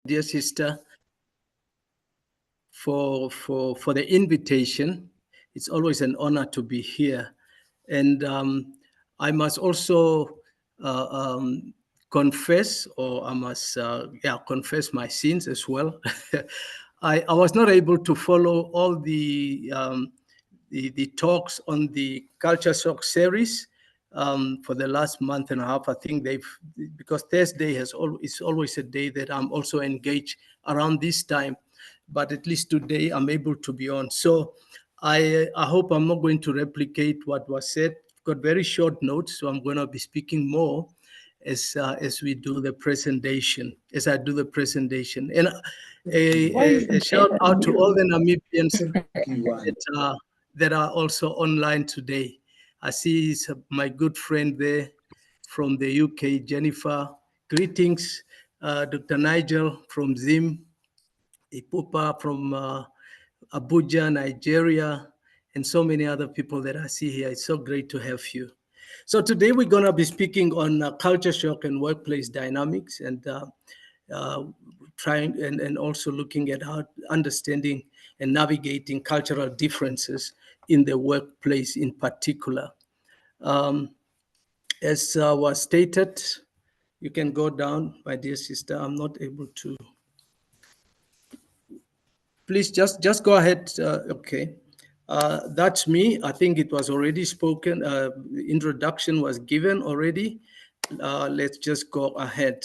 dear sister, for the invitation. It's always an honor to be here, and I must also uh, um, confess, or I must confess my sins as well. I was not able to follow all the talks on the Culture Shock series for the last month and a half. I think because Thursday is always a day that I'm also engaged around this time, but at least today I'm able to be on. So I hope I'm not going to replicate what was said. I've got very short notes, so I'm going to be speaking more as we do the presentation, as I do the presentation. And a shout out to all the Namibians that are also online today. I see my good friend there from the UK, Jennifer. Greetings, Dr. Nigel from Zim, Ipupa from Abuja, Nigeria, and so many other people that I see here. It's so great to have you. So today we're going to be speaking on culture shock and workplace dynamics, and trying and also looking at how understanding and navigating cultural differences in the workplace in particular. As was stated, you can go down, my dear sister. I'm not able to. Please just go ahead. Okay. That's me. I think it was already spoken. Introduction was given already. Let's just go ahead.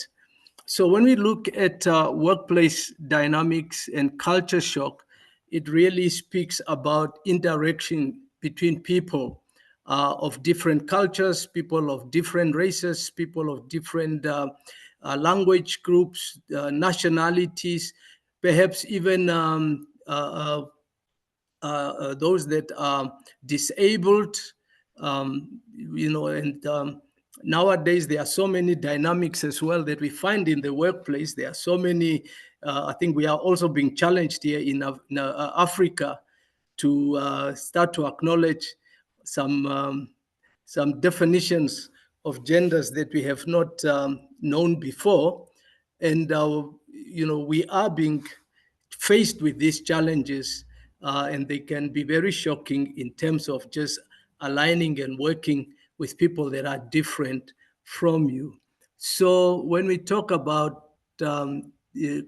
So when we look at workplace dynamics and culture shock, it really speaks about interaction between people of different cultures, people of different races, people of different language groups, nationalities, perhaps even those that are disabled, and nowadays there are so many dynamics as well that we find in the workplace. There are so many, I think we are also being challenged here in Africa to start to acknowledge some definitions of genders that we have not known before. And, we are being faced with these challenges, and they can be very shocking in terms of just aligning and working with people that are different from you. So when we talk about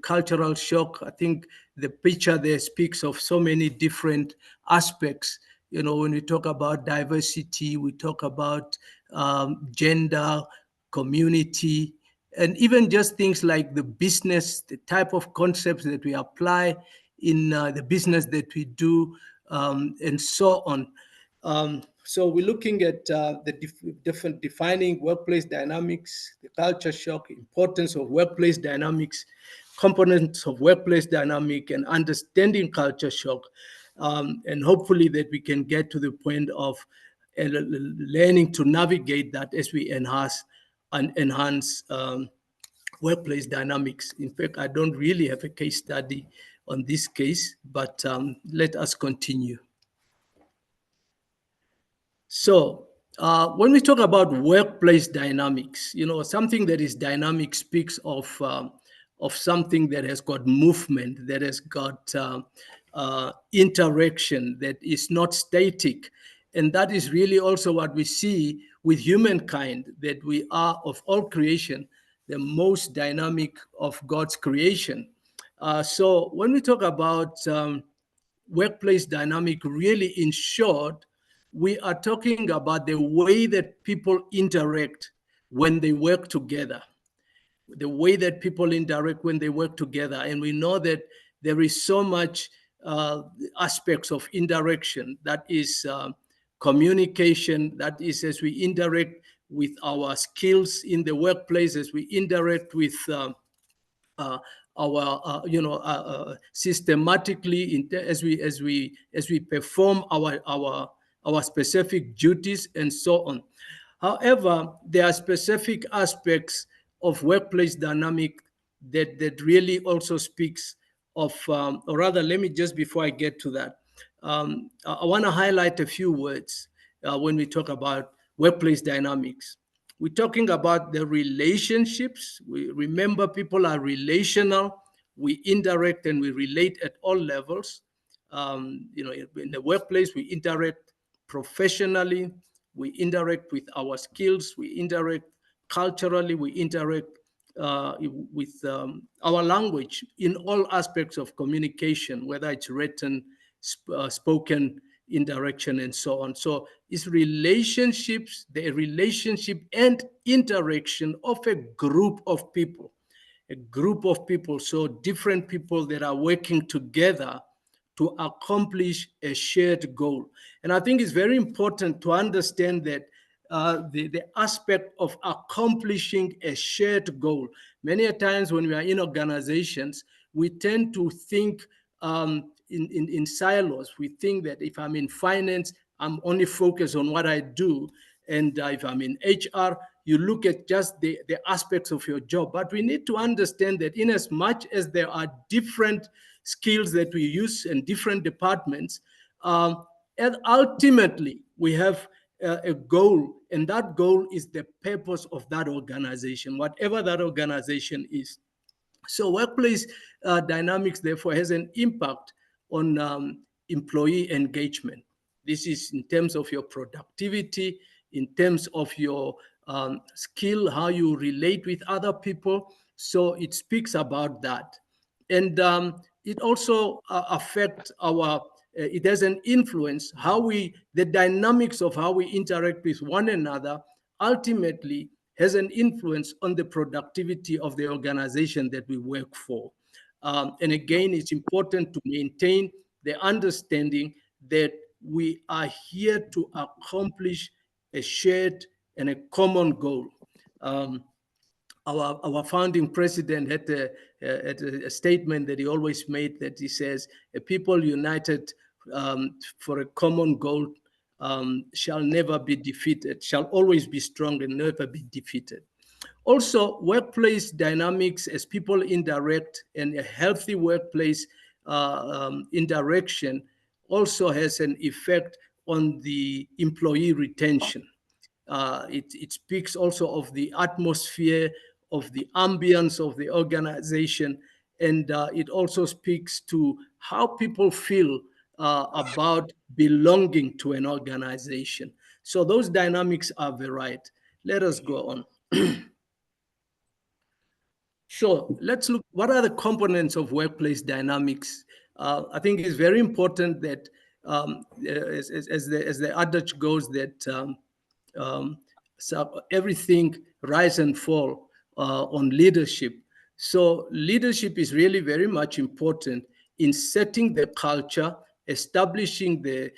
cultural shock, I think the picture there speaks of so many different aspects. When we talk about diversity, we talk about gender, community, and even just things like the business, the type of concepts that we apply in the business that we do, and so on. So we're looking at the different defining workplace dynamics, the culture shock, importance of workplace dynamics, components of workplace dynamic, and understanding culture shock. And hopefully that we can get to the point of learning to navigate that as we enhance workplace dynamics. In fact, I don't really have a case study on this case, but let us continue. So when we talk about workplace dynamics, something that is dynamic speaks of something that has got movement, that has got interaction, that is not static. And that is really also what we see with humankind, that we are of all creation, the most dynamic of God's creation. So when we talk about workplace dynamic, really in short, we are talking about the way that people interact when they work together, the way that people interact when they work together. And we know that there is so much aspects of interaction, that is communication, that is as we interact with our skills in the workplace, as we interact with systematically as we perform our specific duties and so on. However, there are specific aspects of workplace dynamic that really also speaks of, or rather, let me just, before I get to that, I want to highlight a few words when we talk about workplace dynamics. We're talking about the relationships. We remember people are relational. we interact and we relate at all levels. In the workplace, we interact professionally, we interact with our skills, we interact culturally, we interact with our language in all aspects of communication, whether it's written, spoken, interaction, and so on. So it's relationships, the relationship and interaction of a group of people, so different people that are working together to accomplish a shared goal. And I think it's very important to understand that the aspect of accomplishing a shared goal. Many a times when we are in organizations, we tend to think in silos. We think that if I'm in finance, I'm only focused on what I do. And if I'm in HR, you look at just the aspects of your job. But we need to understand that in as much as there are different skills that we use in different departments, and ultimately we have a goal, and that goal is the purpose of that organization, whatever that organization is. So workplace dynamics, therefore, has an impact on employee engagement. This is in terms of your productivity, in terms of your skill, how you relate with other people. So it speaks about that. And it also affects it has an influence the dynamics of how we interact with one another ultimately has an influence on the productivity of the organization that we work for. And again, it's important to maintain the understanding that we are here to accomplish a shared and a common goal. Our founding president had a statement that he always made, that he says, "A people united for a common goal shall never be defeated, shall always be strong and never be defeated." Also, workplace dynamics, as people interact, and a healthy workplace interaction also has an effect on the employee retention. It speaks also of the atmosphere, of the ambience of the organization, and it also speaks to how people feel about belonging to an organization. So those dynamics are varied. Let us go on. Sure. Let's look, what are the components of workplace dynamics? I think it's very important that as the adage goes, that so everything rise and fall on leadership. So leadership is really very much important in setting the culture, establishing the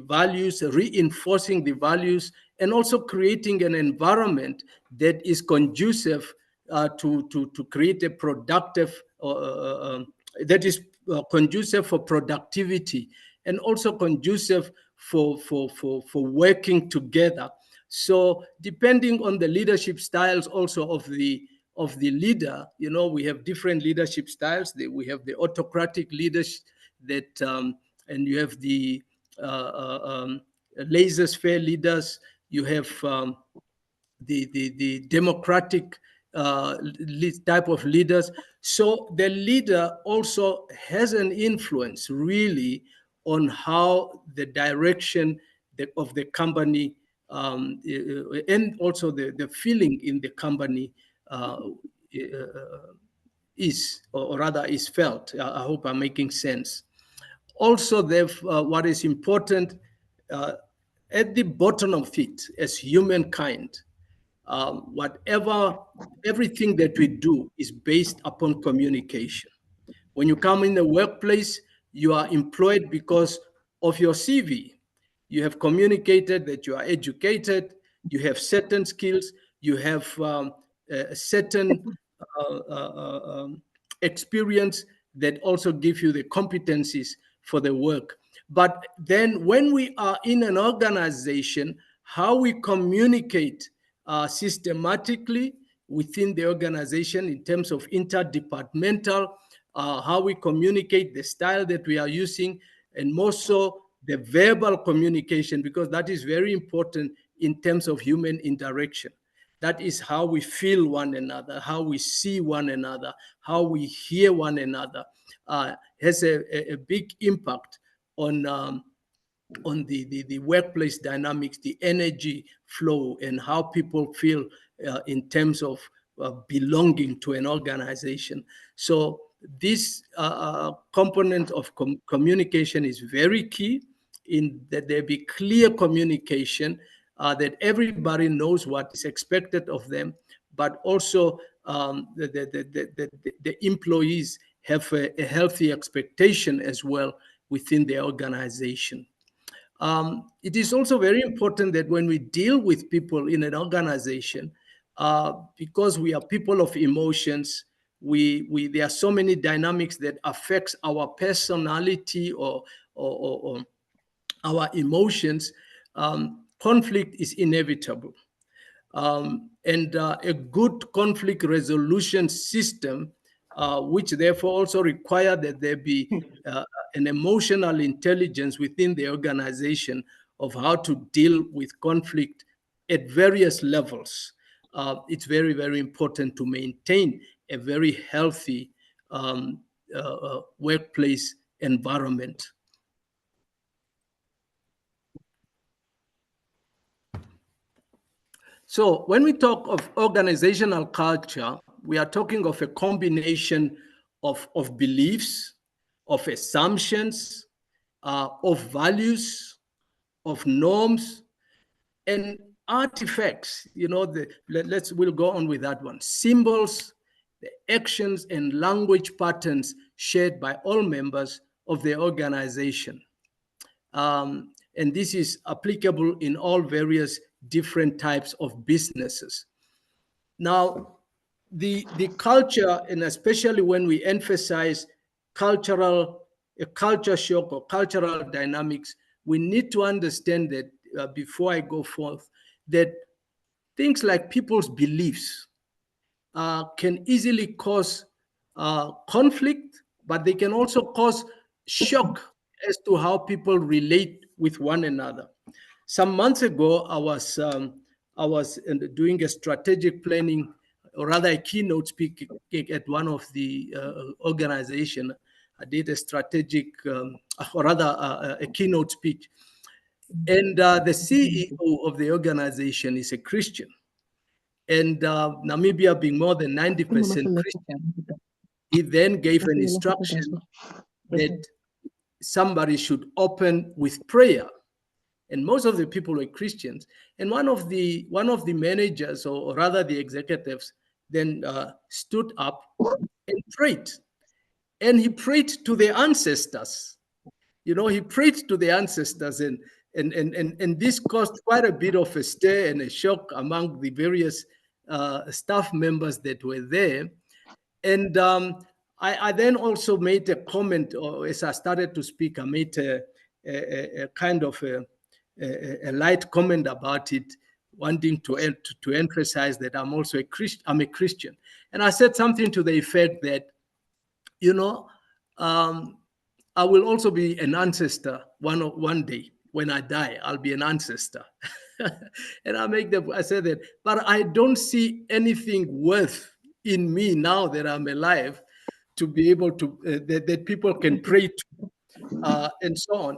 values, reinforcing the values, and also creating an environment that is conducive to create a productive, that is conducive for productivity, and also conducive for working together. So depending on the leadership styles also of the leader, we have different leadership styles. We have the autocratic leaders that, and you have the laissez-faire leaders. You have the democratic type of leaders. So the leader also has an influence really on how the direction of the company and also the feeling in the company is, or rather is felt. I hope I'm making sense. Also, what is important at the bottom of it, as humankind, everything that we do is based upon communication. When you come in the workplace, you are employed because of your CV. You have communicated that you are educated, you have certain skills, you have a certain experience that also give you the competencies for the work. But then when we are in an organization, how we communicate systematically within the organization in terms of interdepartmental, how we communicate, the style that we are using, and more so the verbal communication, because that is very important in terms of human interaction. That is how we feel one another, how we see one another, how we hear one another, has a big impact on the workplace dynamics, the energy flow, and how people feel in terms of belonging to an organization. So this component of communication is very key, in that there be clear communication, that everybody knows what is expected of them, but also the employees have a healthy expectation as well within the organization. It is also very important that when we deal with people in an organization, because we are people of emotions, there are so many dynamics that affects our personality or our emotions. Conflict is inevitable. And a good conflict resolution system, which therefore also require that there be an emotional intelligence within the organization of how to deal with conflict at various levels. It's very, very important to maintain a very healthy workplace environment. So when we talk of organizational culture, we are talking of a combination of beliefs, of assumptions, of values, of norms, and artifacts. We'll go on with that one. Symbols, the actions and language patterns shared by all members of the organization. And this is applicable in all various different types of businesses. Now, the culture, and especially when we emphasize a culture shock or cultural dynamics, we need to understand that before I go forth, that things like people's beliefs can easily cause conflict, but they can also cause shock as to how people relate with one another. Some months ago, I was doing a strategic planning, or rather a keynote speaking at one of the organization. I did a strategic, or rather a keynote speech. And the CEO of the organization is a Christian. And Namibia being more than 90% Christian, he then gave an instruction that somebody should open with prayer. And most of the people were Christians. And one of the managers, or rather the executives, then stood up and prayed. And he prayed to the ancestors. He prayed to the ancestors, and this caused quite a bit of a stir and a shock among the various staff members that were there. And I then also made a comment, or as I started to speak, I made a kind of a light comment about it, wanting to emphasize that I'm also a Christian. I'm a Christian, and I said something to the effect that, I will also be an ancestor one day. When I die, I'll be an ancestor. And I said that, but I don't see anything worth in me now that I'm alive to be able to, that people can pray to, and so on.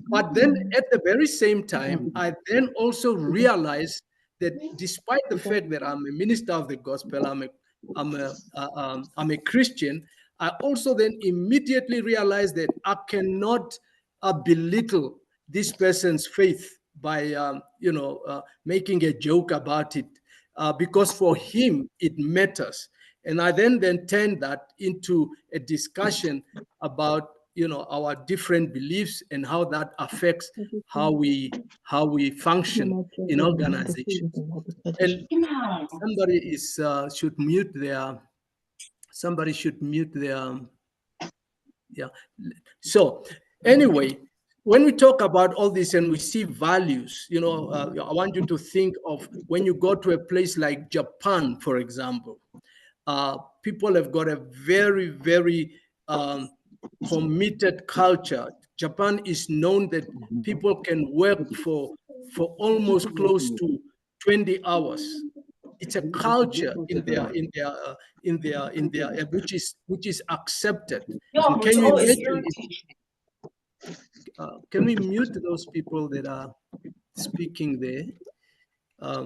But then at the very same time, I then also realized that despite the fact that I'm a minister of the gospel, I'm a Christian, I also then immediately realized that I cannot belittle this person's faith by making a joke about it, because for him it matters. And I then turned that into a discussion about our different beliefs and how that affects how we function in organizations. And somebody should mute their yeah. So anyway, when we talk about all this and we see values, I want you to think of when you go to a place like Japan, for example. People have got a very, very committed culture. Japan is known that people can work for almost close to 20 hours. It's a culture in their which is accepted. And can you imagine? Can we mute those people that are speaking there?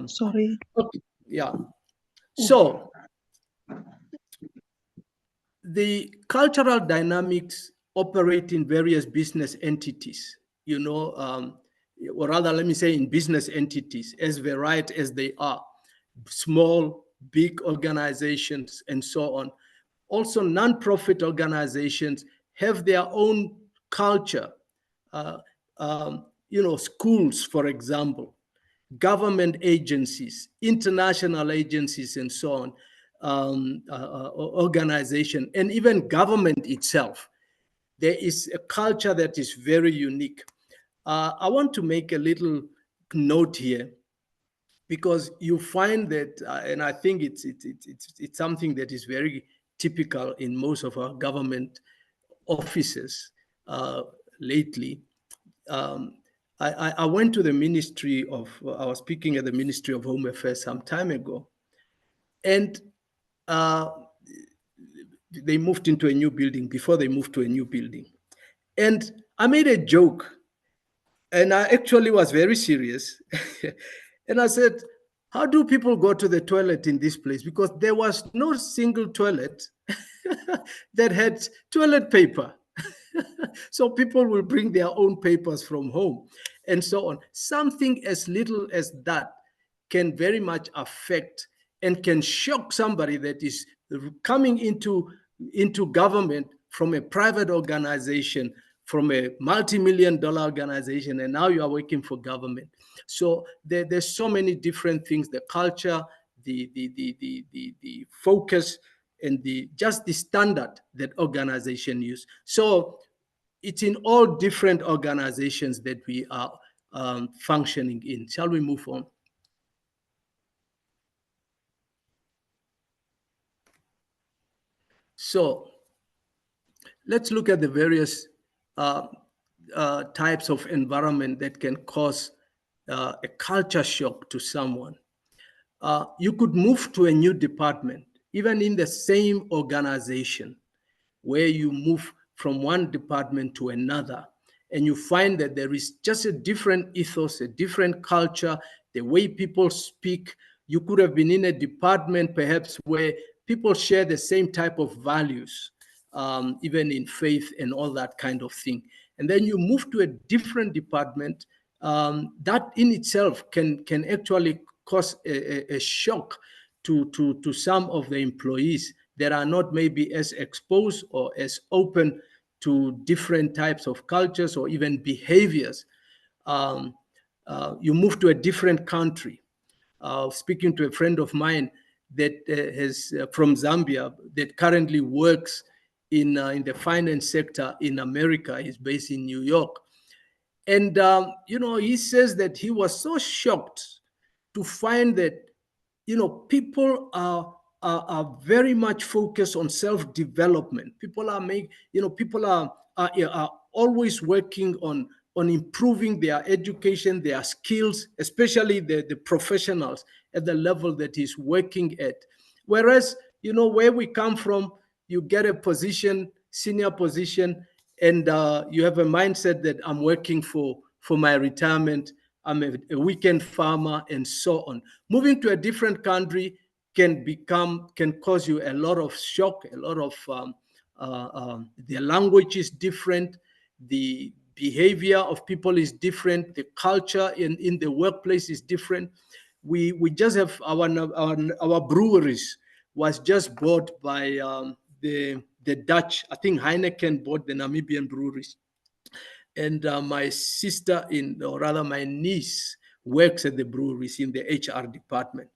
Sorry. Okay, yeah. So the cultural dynamics operate in various business entities, or rather, let me say in business entities, as varied as they are, small, big organizations, and so on. Also, non-profit organizations have their own culture. Schools, for example, government agencies, international agencies, and so on, organization, and even government itself. There is a culture that is very unique. I want to make a little note here, because you find that, and I think it's something that is very typical in most of our government offices lately. I went to the Ministry of, I was speaking at the Ministry of Home Affairs some time ago, and they moved into a new building. Before they moved to a new building, and I made a joke, and I actually was very serious. And I said, how do people go to the toilet in this place? Because there was no single toilet that had toilet paper. So people will bring their own papers from home and so on. Something as little as that can very much affect and can shock somebody that is coming into government from a private organization, from a multi-million-dollar organization, and now you are working for government. So there's so many different things: the culture, the focus, and just the standard that organization use. So it's in all different organizations that we are functioning in. Shall we move on? So let's look at the various types of environment that can cause a culture shock to someone. You could move to a new department, even in the same organization, where you move from one department to another, and you find that there is just a different ethos, a different culture, the way people speak. You could have been in a department perhaps where people share the same type of values, even in faith and all that kind of thing. And then you move to a different department. That in itself can actually cause a shock to some of the employees that are not maybe as exposed or as open to different types of cultures or even behaviors. You move to a different country. Speaking to a friend of mine that has from Zambia, that currently works in the finance sector in America. He's based in New York. And, he says that he was so shocked to find that, people are very much focused on self-development. People are always working on improving their education, their skills, especially the professionals at the level that he's working at. Whereas, where we come from, you get a position, senior position, and you have a mindset that I'm working for my retirement. I'm a weekend farmer, and so on. Moving to a different country can cause you a lot of shock, a lot of the language is different, the behavior of people is different, the culture in the workplace is different. We just have our breweries was just bought by the Dutch. I think Heineken bought the Namibian breweries. And my sister, or rather my niece, works at the breweries in the HR department.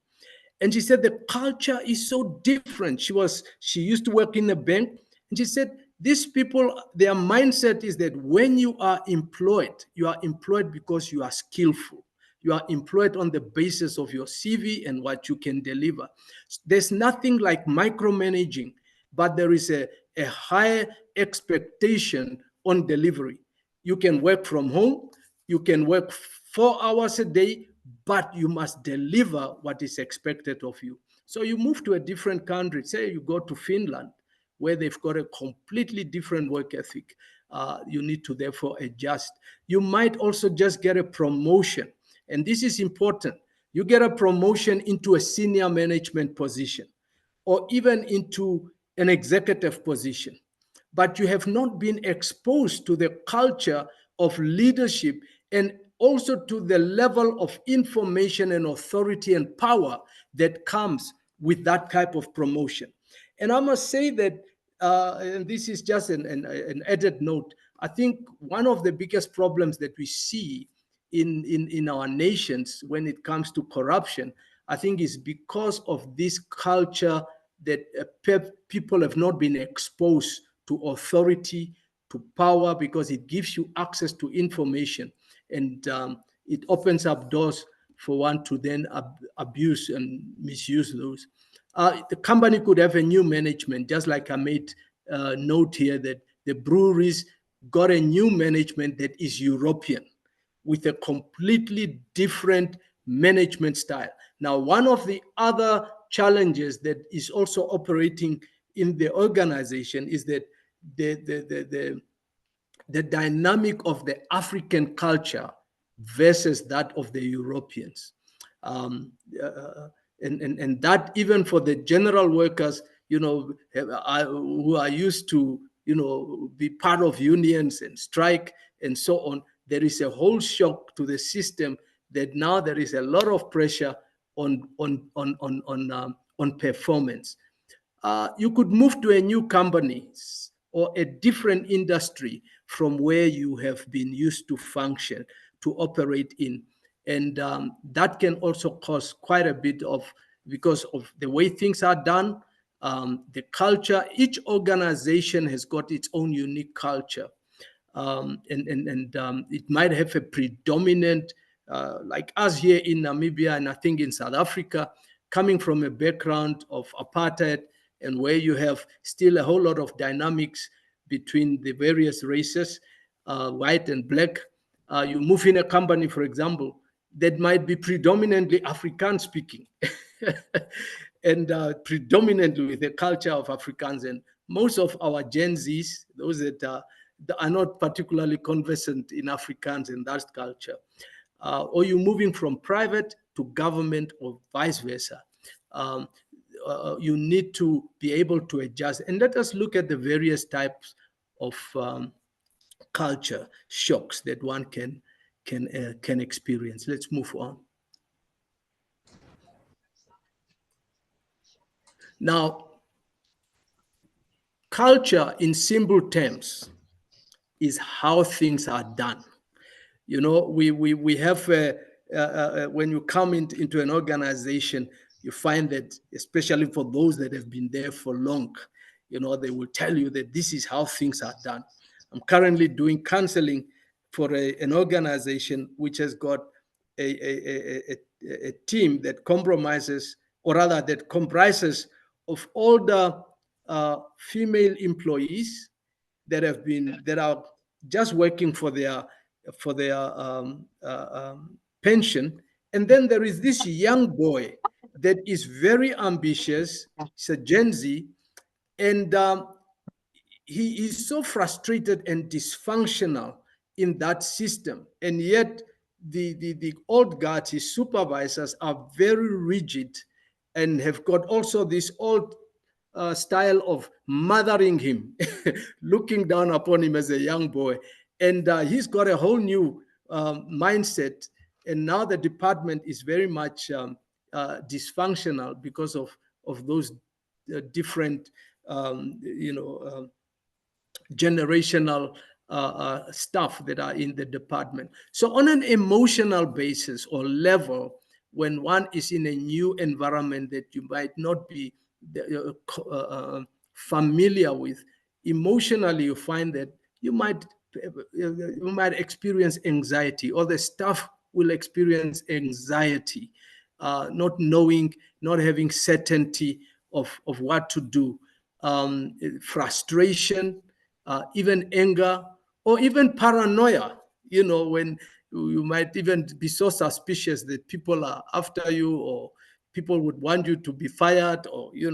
And she said the culture is so different. She used to work in a bank, and she said these people, their mindset is that when you are employed because you are skillful. You are employed on the basis of your CV and what you can deliver. There's nothing like micromanaging, but there is a high expectation on delivery. You can work from home. You can work 4 hours a day, but you must deliver what is expected of you. So you move to a different country, say you go to Finland, where they've got a completely different work ethic. You need to therefore adjust. You might also just get a promotion, and this is important. You get a promotion into a senior management position or even into an executive position, but you have not been exposed to the culture of leadership and also to the level of information and authority and power that comes with that type of promotion. And I must say that, and this is just an added note, I think one of the biggest problems that we see in our nations when it comes to corruption, I think is because of this culture that people have not been exposed to authority, to power, because it gives you access to information, and it opens up doors for one to then abuse and misuse those. The company could have a new management, just like I made note here that the breweries got a new management that is European with a completely different management style. Now, one of the other challenges that is also operating in the organization is that the dynamic of the African culture versus that of the Europeans. Um, uh, and that even for the general workers, who are used to, be part of unions and strike and so on, there is a whole shock to the system that now there is a lot of pressure on performance. You could move to a new company or a different industry from where you have been used to function, to operate in. And that can also cause quite a bit of, because of the way things are done, the culture. Each organization has got its own unique culture. And it might have a predominant, like us here in Namibia and I think in South Africa, coming from a background of apartheid, and where you have still a whole lot of dynamics between the various races, white and black. You move in a company, for example, that might be predominantly African speaking and predominantly with the culture of Africans. And most of our Gen Zs, those that are not particularly conversant in Afrikaans and that culture, or you're moving from private to government or vice versa. Um, you need to be able to adjust. And let us look at the various types of culture shocks that one can experience. Let's move on. Now, culture in simple terms is how things are done. We have when you come into an organization, you find that, especially for those that have been there for long, they will tell you that this is how things are done. I'm currently doing counseling for an organization which has got a team that compromises, or rather that comprises of all the female employees that are just working for their pension. And then there is this young boy that is very ambitious. He's a Gen Z, and he is so frustrated and dysfunctional in that system. And yet the old guards, his supervisors, are very rigid and have got also this old style of mothering him, looking down upon him as a young boy. And he's got a whole new mindset. And now the department is very much dysfunctional because of those different, generational stuff that are in the department. So, on an emotional basis or level, when one is in a new environment that you might not be familiar with, emotionally, you find that you might experience anxiety, or the staff will experience anxiety, not knowing, not having certainty of what to do, frustration, even anger, or even paranoia. When you might even be so suspicious that people are after you, or people would want you to be fired, or you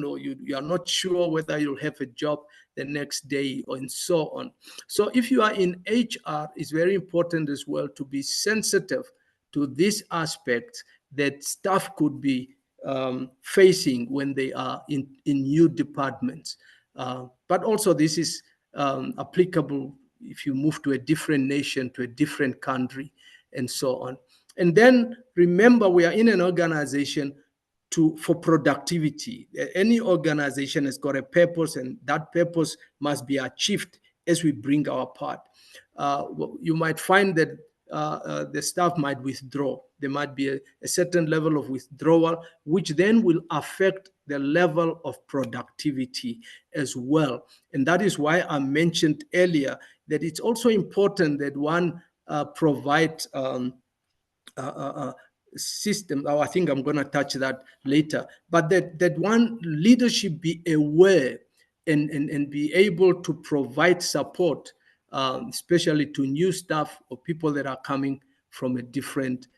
are not sure whether you'll have a job the next day, or and so on. So if you are in HR, it's very important as well to be sensitive to this aspect that staff could be facing when they are in new departments. But also this is applicable if you move to a different nation, to a different country, and so on. And then remember, we are in an organization for productivity. Any organization has got a purpose, and that purpose must be achieved as we bring our part. You might find that the staff might withdraw. There might be a certain level of withdrawal, which then will affect the level of productivity as well. And that is why I mentioned earlier that it's also important that one provide system. I think I'm going to touch that later. But that one leadership be aware and be able to provide support, especially to new staff or people that are coming from a different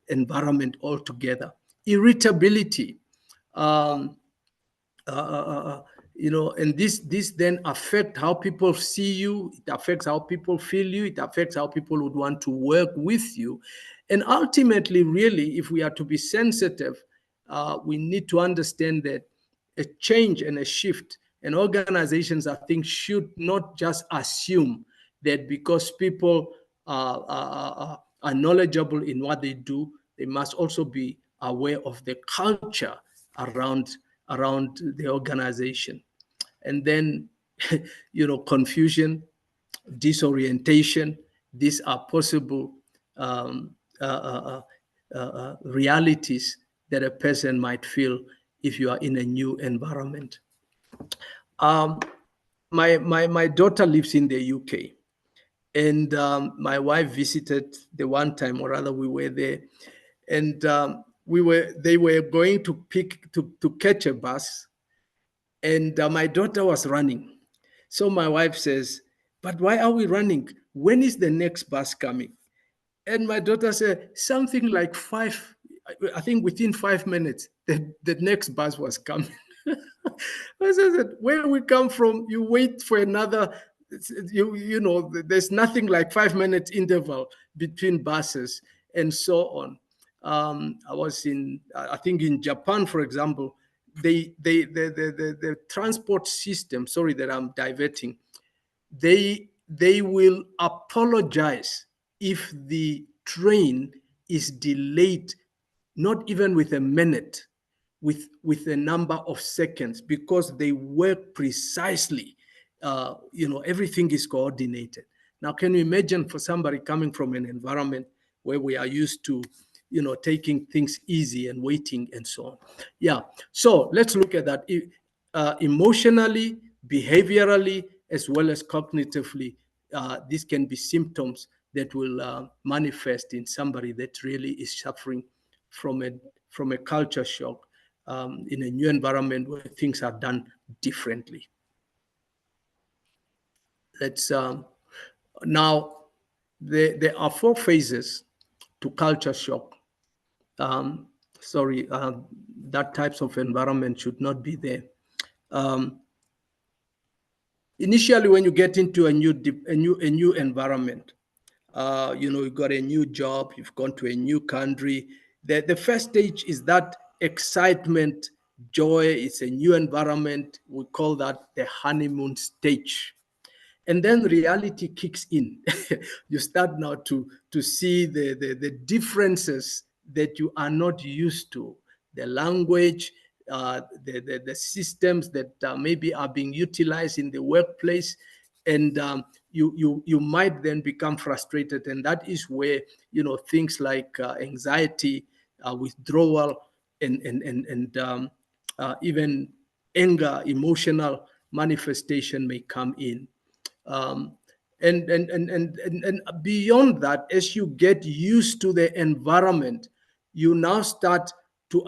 environment altogether. Irritability. Um, and this then affect how people see you. It affects how people feel you. It affects how people would want to work with you. And ultimately, really, if we are to be sensitive, we need to understand that a change and a shift, and organizations, I think, should not just assume that because people are knowledgeable in what they do, they must also be aware of the culture around the organization. And then confusion, disorientation, these are possible realities that a person might feel if you are in a new environment. My daughter lives in the UK, and my wife visited the one time, or rather we were there, and they were going to catch a bus, and my daughter was running. So my wife says, "But why are we running? When is the next bus coming?" And my daughter said, "Something like five, I think within 5 minutes, the next bus was coming." I said, "Where we come from, you wait for another, there's nothing like 5 minutes interval between buses and so on." I was I think in Japan, for example, the transport system, sorry that I'm diverting, they will apologize if the train is delayed, not even with a minute, with a number of seconds, because they work precisely. Everything is coordinated. Now, can you imagine for somebody coming from an environment where we are used to taking things easy and waiting and so on? Yeah, so let's look at that. Emotionally, behaviorally, as well as cognitively, these can be symptoms that will manifest in somebody that really is suffering from a culture shock, in a new environment where things are done differently. Let's now, there are 4 phases to culture shock. That types of environment should not be there. Initially, when you get into a new environment, you got a new job, you've gone to a new country. The first stage is that excitement, joy. It's a new environment. We call that the honeymoon stage. And then reality kicks in. You start now to see the differences that you are not used to, the language, the systems that maybe are being utilized in the workplace, and you might then become frustrated, and that is where things like anxiety, withdrawal, and even anger, emotional manifestation may come in. And beyond that, as you get used to the environment, you now start to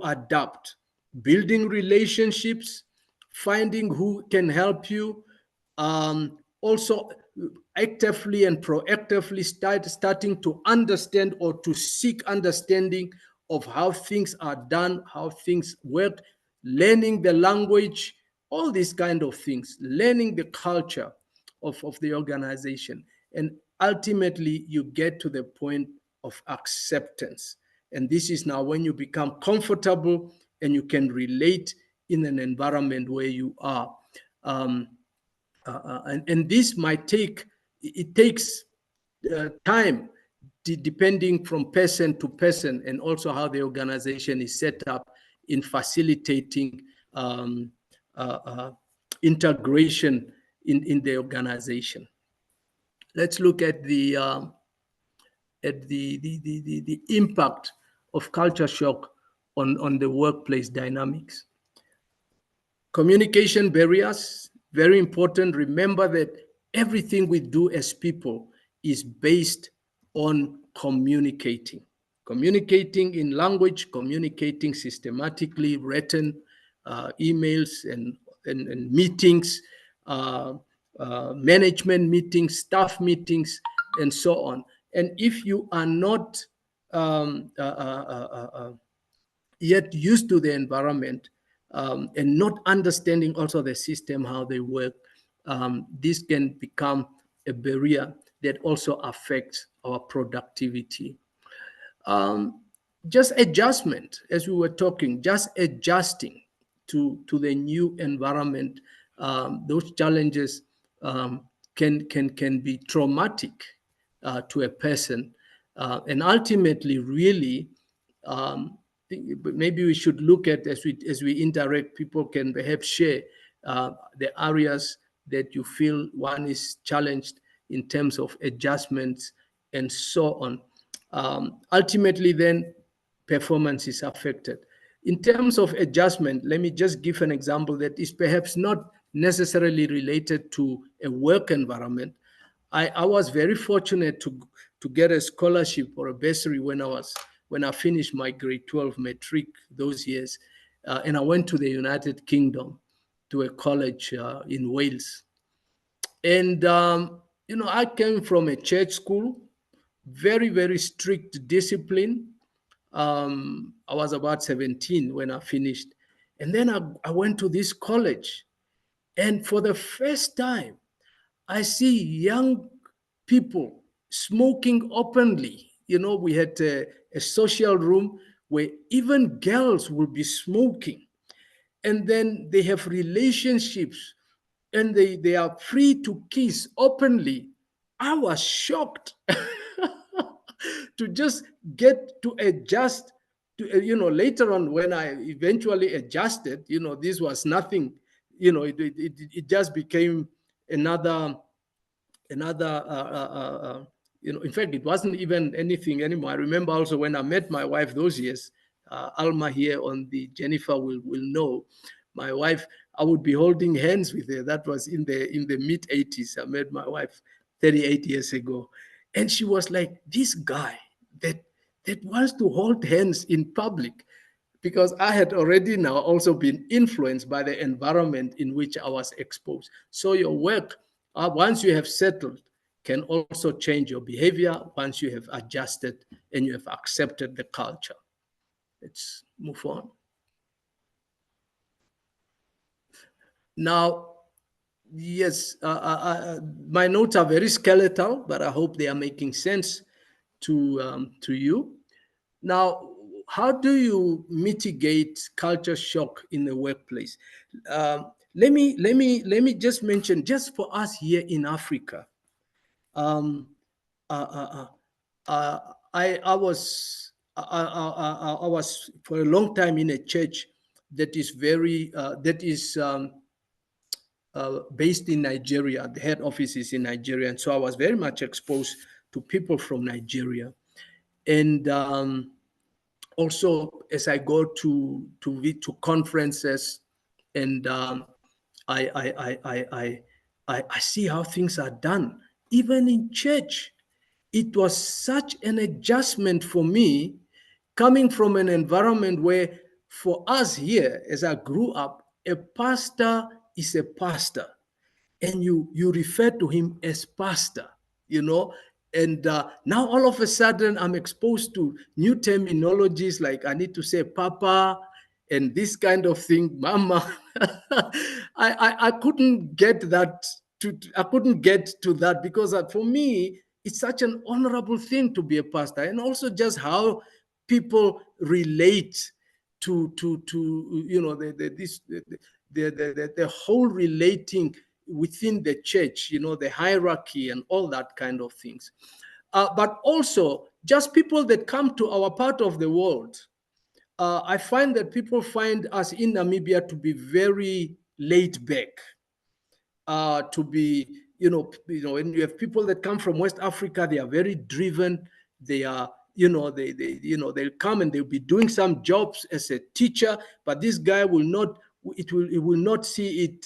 adapt, building relationships, finding who can help you, also actively and proactively starting to understand or to seek understanding of how things are done, how things work, learning the language, all these kind of things, learning the culture of the organization. And ultimately, you get to the point of acceptance. And this is now when you become comfortable and you can relate in an environment where you are. Um, and this might take, it takes time depending from person to person, and also how the organization is set up in facilitating um, uh, uh, integration in the organization. Let's look at the impact of culture shock on the workplace dynamics. Communication barriers, very important. Remember that everything we do as people is based on communicating. Communicating in language, communicating systematically, written emails and meetings, uh, management meetings, staff meetings, and so on. And if you are not um, uh, uh, uh, uh, yet used to the environment, and not understanding also the system, how they work, this can become a barrier that also affects our productivity. Um, just adjustment, as we were talking, just adjusting to the new environment. Those challenges can be traumatic to a person, and ultimately, really, maybe we should look at, as we interact, people can perhaps share the areas that you feel one is challenged in terms of adjustments and so on. Ultimately, then performance is affected. In terms of adjustment, let me just give an example that is perhaps not necessarily related to a work environment. I was very fortunate to get a scholarship or a bursary when I finished my grade 12 matric those years, and I went to the United Kingdom to a college in Wales. And I came from a church school, very, very strict discipline. I was about 17 when I finished. And then I went to this college. And for the first time, I see young people smoking openly. We had a social room where even girls will be smoking, and then they have relationships, and they are free to kiss openly. I was shocked to just get to adjust to, later on when I eventually adjusted, this was nothing. It just became another in fact, it wasn't even anything anymore. I remember also when I met my wife those years, Alma here on the Jennifer will know, my wife, I would be holding hands with her. That was in the mid 80s. I met my wife 38 years ago, and she was like, this guy that wants to hold hands in public, because I had already now also been influenced by the environment in which I was exposed. So your work, once you have settled, can also change your behavior once you have adjusted and you have accepted the culture. Let's move on. Now, yes, my notes are very skeletal, but I hope they are making sense to you. Now, how do you mitigate culture shock in the workplace? Let me just mention, just for us here in Africa. Um, uh, uh, I was for a long time in a church that is based in Nigeria. The head office is in Nigeria, and so I was very much exposed to people from Nigeria. And also, as I go to conferences, and I see how things are done, even in church. It was such an adjustment for me, coming from an environment where, for us here, as I grew up, a pastor is a pastor. and you refer to him as pastor, you know. And now all of a sudden I'm exposed to new terminologies, like I need to say papa and this kind of thing, mama. I couldn't get that I couldn't get to that, because for me it's such an honorable thing to be a pastor, and also just how people relate to you know the whole relating within the church, you know, the hierarchy and all that kind of things. But also just people that come to our part of the world. I find that people find us in Namibia to be very laid back, to be, when you have people that come from West Africa, they are very driven. They are, they'll come and they'll be doing some jobs as a teacher, but this guy will not, it will not see it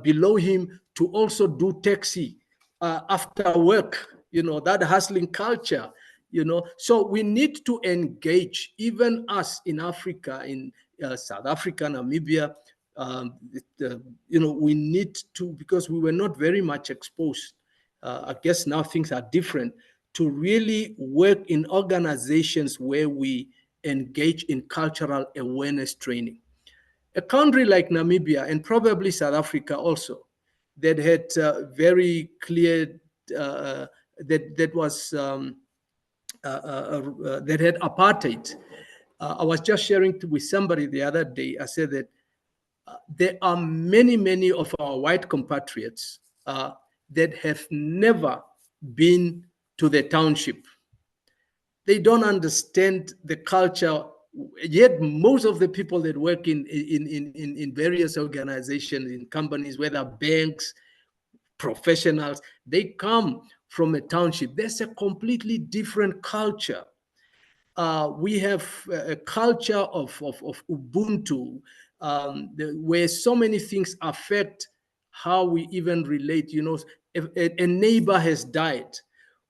below him to also do taxi after work, that hustling culture. So we need to engage, even us in Africa, in South Africa, Namibia. We need to, because we were not very much exposed. I guess now things are different, to really work in organizations where we engage in cultural awareness training. A country like Namibia, and probably South Africa also, that had very clear, that was that had apartheid. I was just sharing with somebody the other day. I said that there are many of our white compatriots that have never been to the township. They don't understand the culture. Yet most of the people that work in various organizations, in companies, whether banks, professionals, they come from a township. There's a completely different culture. We have a culture of Ubuntu, where so many things affect how we even relate. If a neighbor has died,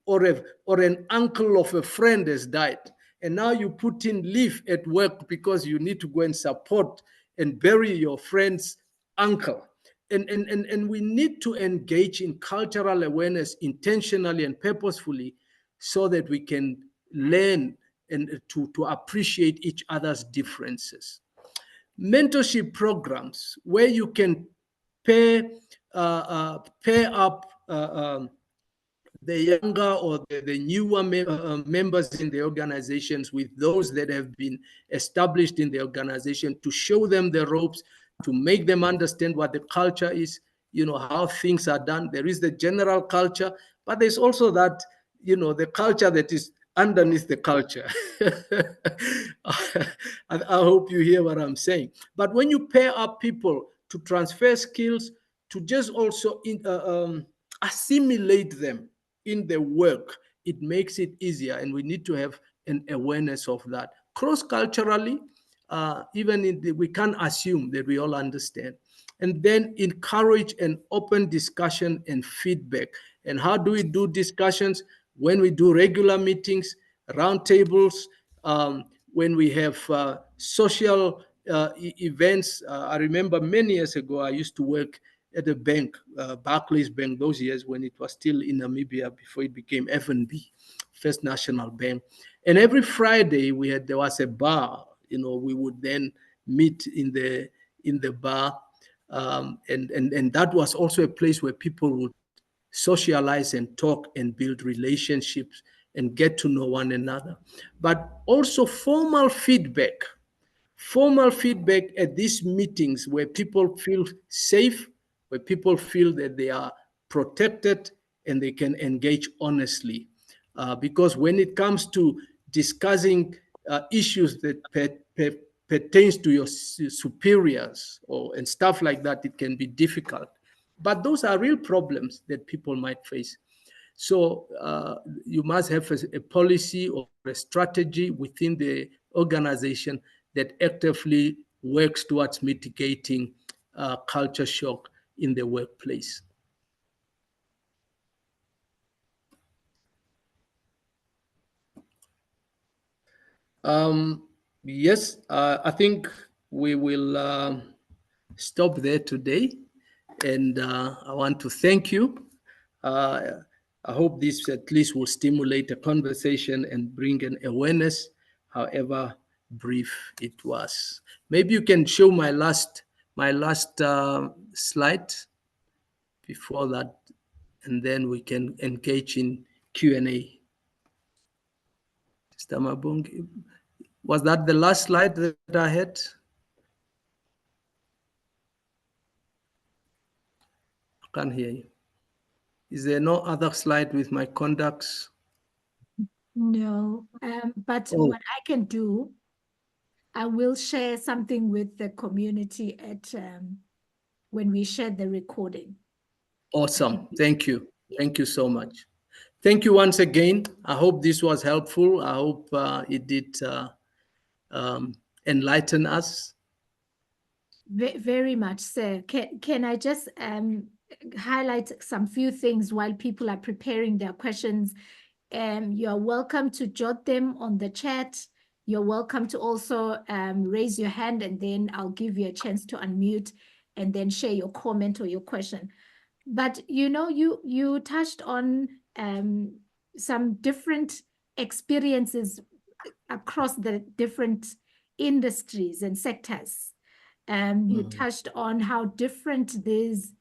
or an uncle of a friend has died, and now you put in leave at work because you need to go and support and bury your friend's uncle. And we need to engage in cultural awareness intentionally and purposefully, so that we can learn and to appreciate each other's differences. Mentorship programs where you can pair up the younger or the newer members in the organizations with those that have been established in the organization, to show them the ropes, to make them understand what the culture is, how things are done. There is the general culture, but there's also that, the culture that is underneath the culture. I hope you hear what I'm saying. But when you pair up people to transfer skills, to just also assimilate them in the work, it makes it easier. And we need to have an awareness of that. Cross-culturally, we can't assume that we all understand. And then encourage an open discussion and feedback. And how do we do discussions? When we do regular meetings, roundtables, when we have social events. I remember many years ago, I used to work at a bank, Barclays Bank, those years when it was still in Namibia before it became FNB, First National Bank. And every Friday there was a bar. We would then meet in the bar, and that was also a place where people would socialize and talk and build relationships and get to know one another. But also formal feedback at these meetings, where people feel safe, where people feel that they are protected and they can engage honestly. Because when it comes to discussing issues that pertains to your superiors and stuff like that, it can be difficult. But those are real problems that people might face. So you must have a policy or a strategy within the organization that actively works towards mitigating culture shock in the workplace. Yes, I think we will stop there today. And I want to thank you. I hope this at least will stimulate a conversation and bring an awareness, however brief it was. Maybe you can show my last slide before that, and then we can engage in Q&A. Mr. Mabungi, was that the last slide that I had? I can't hear you. Is there no other slide with my contacts? No, but what I can do, I will share something with the community at when we share the recording. Awesome. Thank you. Thank you so much. Thank you once again. I hope this was helpful. I hope it did enlighten us. Very much, sir. Can I just highlight some few things while people are preparing their questions? You're welcome to jot them on the chat. You're welcome to also raise your hand, and then I'll give you a chance to unmute and then share your comment or your question. But you touched on some different experiences across the different industries and sectors. You touched on how different these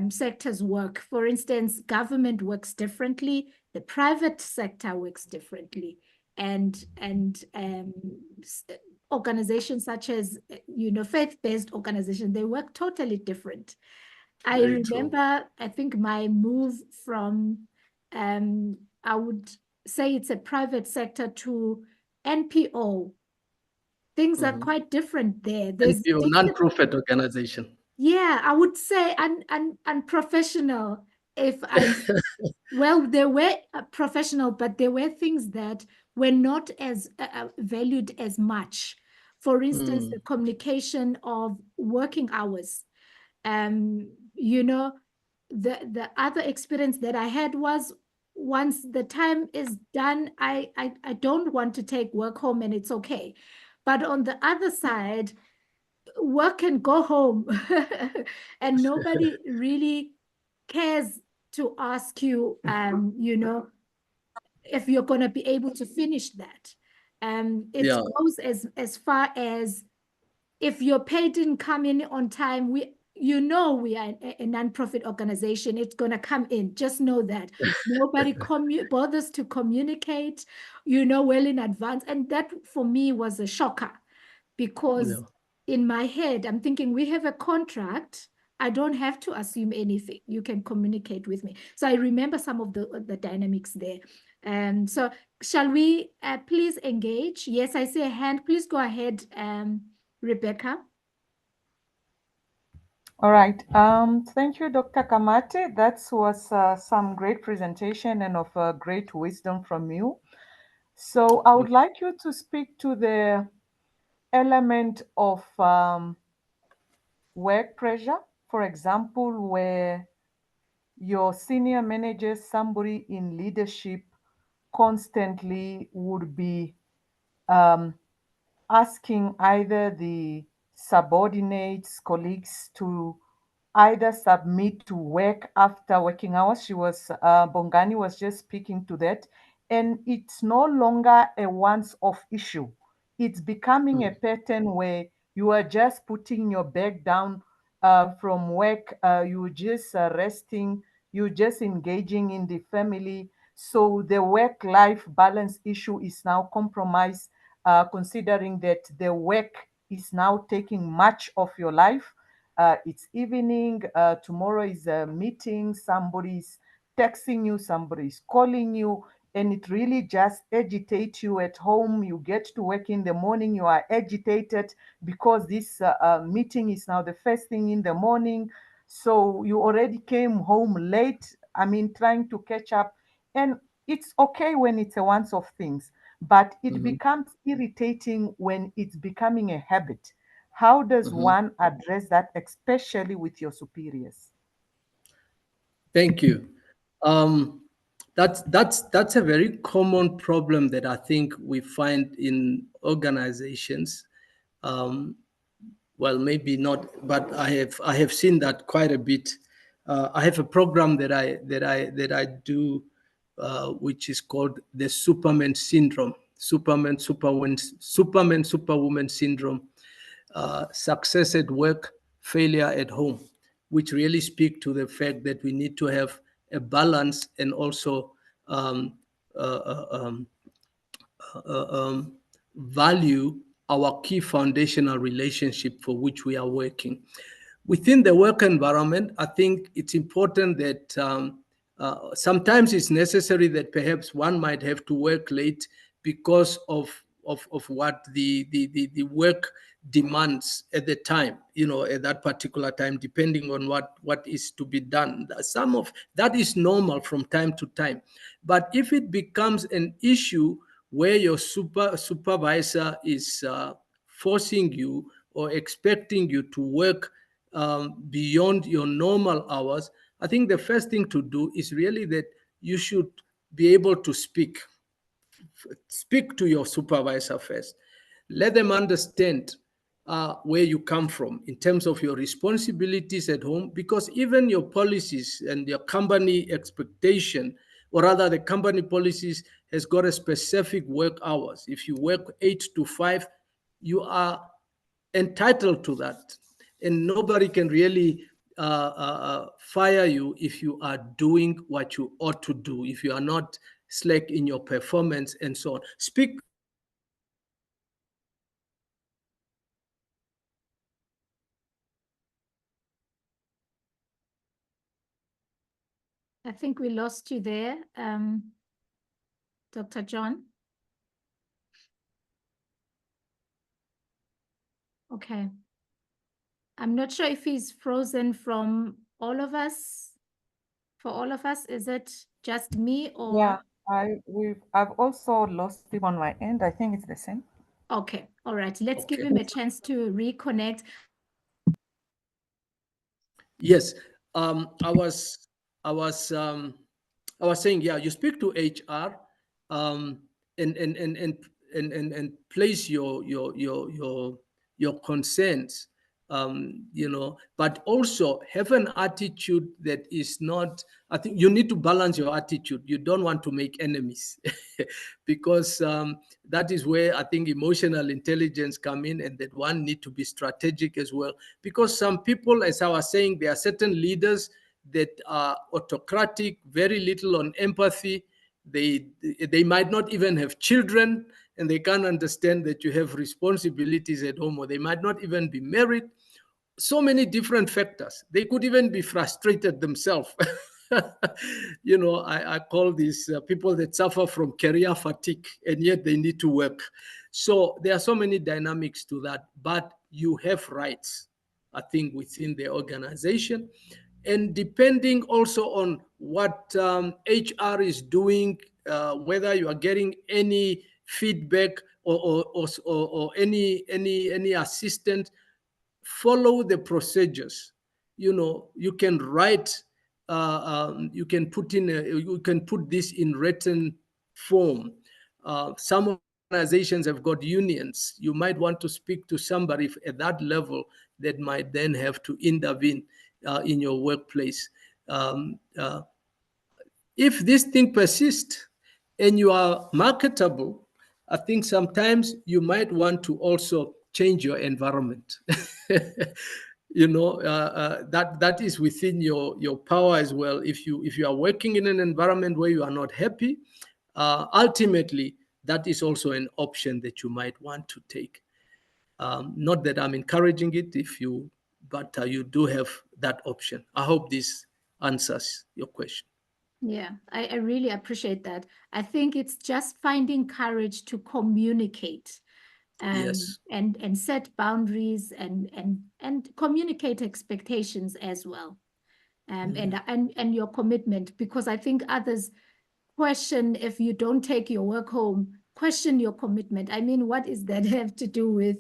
sectors work. For instance, government works differently, the private sector works differently, and organizations such as faith-based organizations, they work totally different. I Very true. remember, I think my move from I would say it's a private sector to NPO. Things are quite different there. There's NPO, non-profit organization. yeah, I would say unprofessional. If I well, they were professional, but there were things that were not as valued as much. For instance, the communication of working hours. You know, the other experience that I had was once the time is done, I don't want to take work home, and it's okay. But on the other side, work and go home and nobody really cares to ask you if you're going to be able to finish that. It goes as far as if your pay didn't come in on time, we are a non-profit organization, it's going to come in. Just know that nobody bothers to communicate well in advance. And that for me was a shocker, because in my head, I'm thinking, we have a contract. I don't have to assume anything. You can communicate with me. So I remember some of the dynamics there. So shall we please engage? Yes, I see a hand. Please go ahead, Rebecca. All right. Thank you, Dr. Kamati. That was some great presentation and of great wisdom from you. So I would like you to speak to the element of work pressure, for example, where your senior managers, somebody in leadership, constantly would be asking either the subordinates, colleagues to either submit to work after working hours. Bongani was just speaking to that. And it's no longer a once-off issue. It's becoming a pattern where you are just putting your bag down from work, you're just resting, you're just engaging in the family. So the work-life balance issue is now compromised, considering that the work is now taking much of your life. It's evening, tomorrow is a meeting, somebody's texting you, somebody's calling you, and it really just agitates you at home. You get to work in the morning, you are agitated because this meeting is now the first thing in the morning. So you already came home late, I mean, trying to catch up. And it's okay when it's a once off things, but it becomes irritating when it's becoming a habit. How does one address that, especially with your superiors? Thank you. That's a very common problem that I think we find in organizations. well, maybe not, but I have seen that quite a bit. I have a program that I do, which is called the Superman syndrome, Superwoman syndrome, success at work, failure at home, which really speak to the fact that we need to have a balance and also um, uh, uh, um, value our key foundational relationship for which we are working. Within the work environment, I think it's important that sometimes it's necessary that perhaps one might have to work late because of what the work demands at the time, at that particular time, depending on what is to be done. Some of that is normal from time to time. But if it becomes an issue where your supervisor is forcing you or expecting you to work beyond your normal hours, I think the first thing to do is really that you should be able to speak to your supervisor first. Let them understand where you come from in terms of your responsibilities at home, because even your policies and your company expectation, or rather the company policies, has got a specific work hours. If you work 8 to 5, you are entitled to that, and nobody can really fire you if you are doing what you ought to do, if you are not slack in your performance and so on. Speak. I think we lost you there, Dr. John. Okay. I'm not sure if he's frozen from all of us. For all of us, is it just me or? Yeah, I've also lost him on my end. I think it's the same. Okay, all right. Let's give Okay. him a chance to reconnect. Yes, I was saying, yeah, you speak to HR, um, and place your concerns, but also have an attitude that is not. I think you need to balance your attitude. You don't want to make enemies, because that is where I think emotional intelligence come in, and that one need to be strategic as well. Because some people, as I was saying, there are certain leaders that are autocratic, very little on empathy. They might not even have children, and they can't understand that you have responsibilities at home, or they might not even be married. So many different factors. They could even be frustrated themselves. I call these people that suffer from career fatigue, and yet they need to work. So there are so many dynamics to that, but you have rights, I think, within the organization. And depending also on what HR is doing, whether you are getting any feedback or any assistance, follow the procedures. You can write, you can put this in written form. Some organizations have got unions. You might want to speak to somebody at that level that might then have to intervene in your workplace. If this thing persists and you are marketable, I think sometimes you might want to also change your environment. That is within your power as well. If you are working in an environment where you are not happy, ultimately that is also an option that you might want to take. Not that I'm encouraging it, but you do have that option. I hope this answers your question. Yeah, I really appreciate that. I think it's just finding courage to communicate, Yes. and set boundaries and communicate expectations as well. And your commitment, because I think others question, if you don't take your work home, question your commitment. I mean, what is that have to do with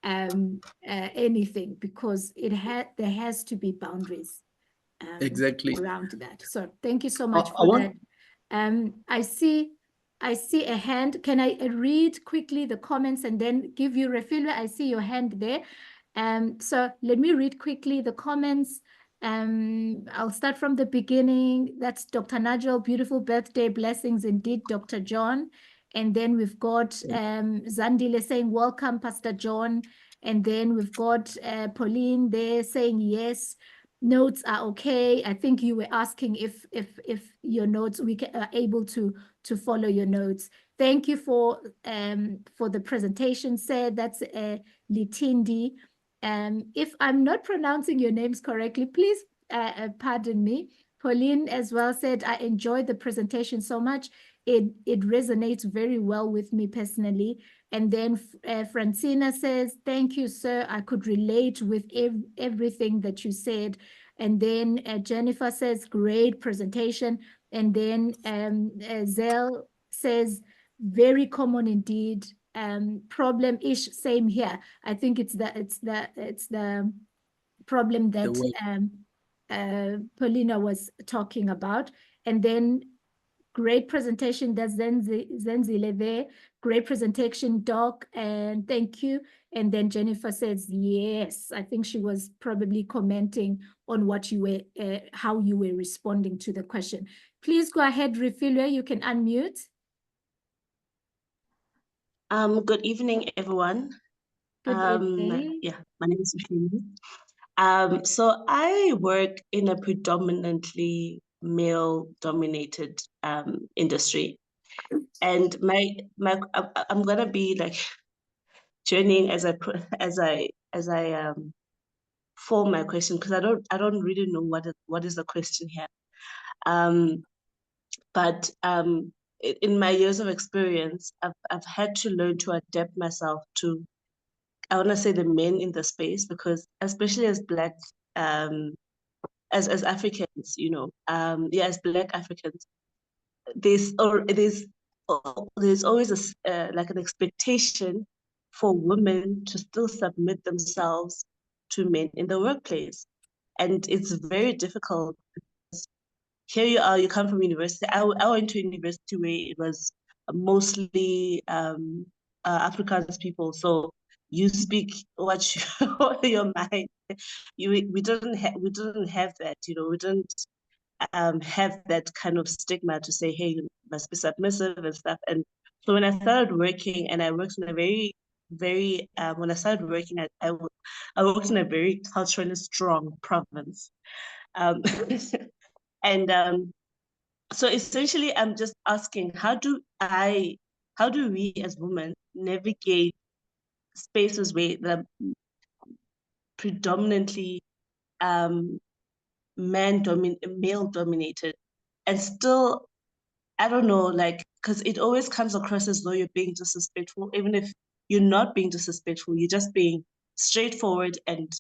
anything? Because there has to be boundaries Exactly. around that. So thank you so I, much I for want. that. I see a hand. Can I read quickly the comments and then give you Refilwe? I see your hand there. So let me read quickly the comments. I'll start from the beginning. That's Dr. Nigel, beautiful birthday, blessings indeed, Dr. John. And then we've got Zandile saying, welcome, Pastor John. And then we've got Pauline there saying, yes, notes are okay. I think you were asking if your notes, are able to follow your notes. Thank you for the presentation, said. That's Litindi. If I'm not pronouncing your names correctly, please pardon me. Pauline as well said, I enjoyed the presentation so much. It resonates very well with me personally. And then Francina says, thank you, sir. I could relate with everything that you said. And then Jennifer says, great presentation. And then Zell says, very common indeed. Problem-ish, same here. I think it's the problem that Paulina was talking about. And then great presentation, that's Zenzile there. Great presentation, Doc, and thank you. And then Jennifer says, yes. I think she was probably commenting on what you were, how you were responding to the question. Please go ahead, Refilwe, you can unmute. Good evening, everyone. Good evening. Yeah, my name is Hafeni. So I work in a predominantly male-dominated industry, and I'm gonna be like journeying as I form my question, because I don't really know what is the question here. But in my years of experience, I've had to learn to adapt myself to, I want to say, the men in the space, because especially as Black, as Africans, as Black Africans, there's always like an expectation for women to still submit themselves to men in the workplace, and it's very difficult. Here you are, you come from university. I went to university where it was mostly Afrikaans people. So you speak what your mind. We didn't have that. We didn't have that kind of stigma to say, hey, you must be submissive and stuff. And so when I started working, and I worked in a very when I started working, I worked in a very culturally strong province. And so essentially, I'm just asking, how do we as women navigate spaces where the predominantly male dominated, and still, I don't know, like, because it always comes across as though you're being disrespectful, even if you're not being disrespectful, you're just being straightforward and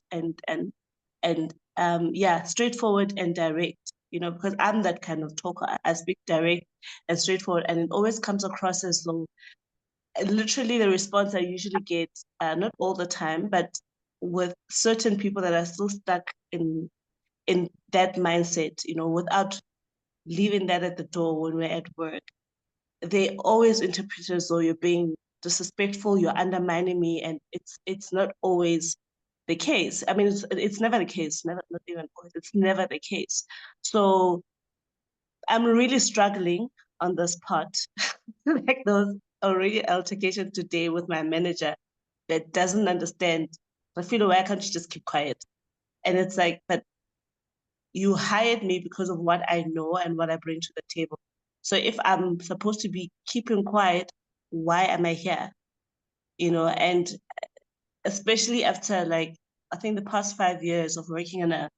straightforward and direct, because I'm that kind of talker. I speak direct and straightforward, and it always comes across as though, literally, the response I usually get, not all the time, but with certain people that are still stuck in that mindset, without leaving that at the door when we're at work, they always interpret it as though you're being disrespectful, you're undermining me, and it's not always the case. I mean, it's never the case, not even always, it's never the case. So I'm really struggling on this part. Like, those already altercation today with my manager that doesn't understand. I feel, why can't you just keep quiet? And it's like, but you hired me because of what I know and what I bring to the table. So if I'm supposed to be keeping quiet, why am I here? And especially after, like, I think the past 5 years of working in a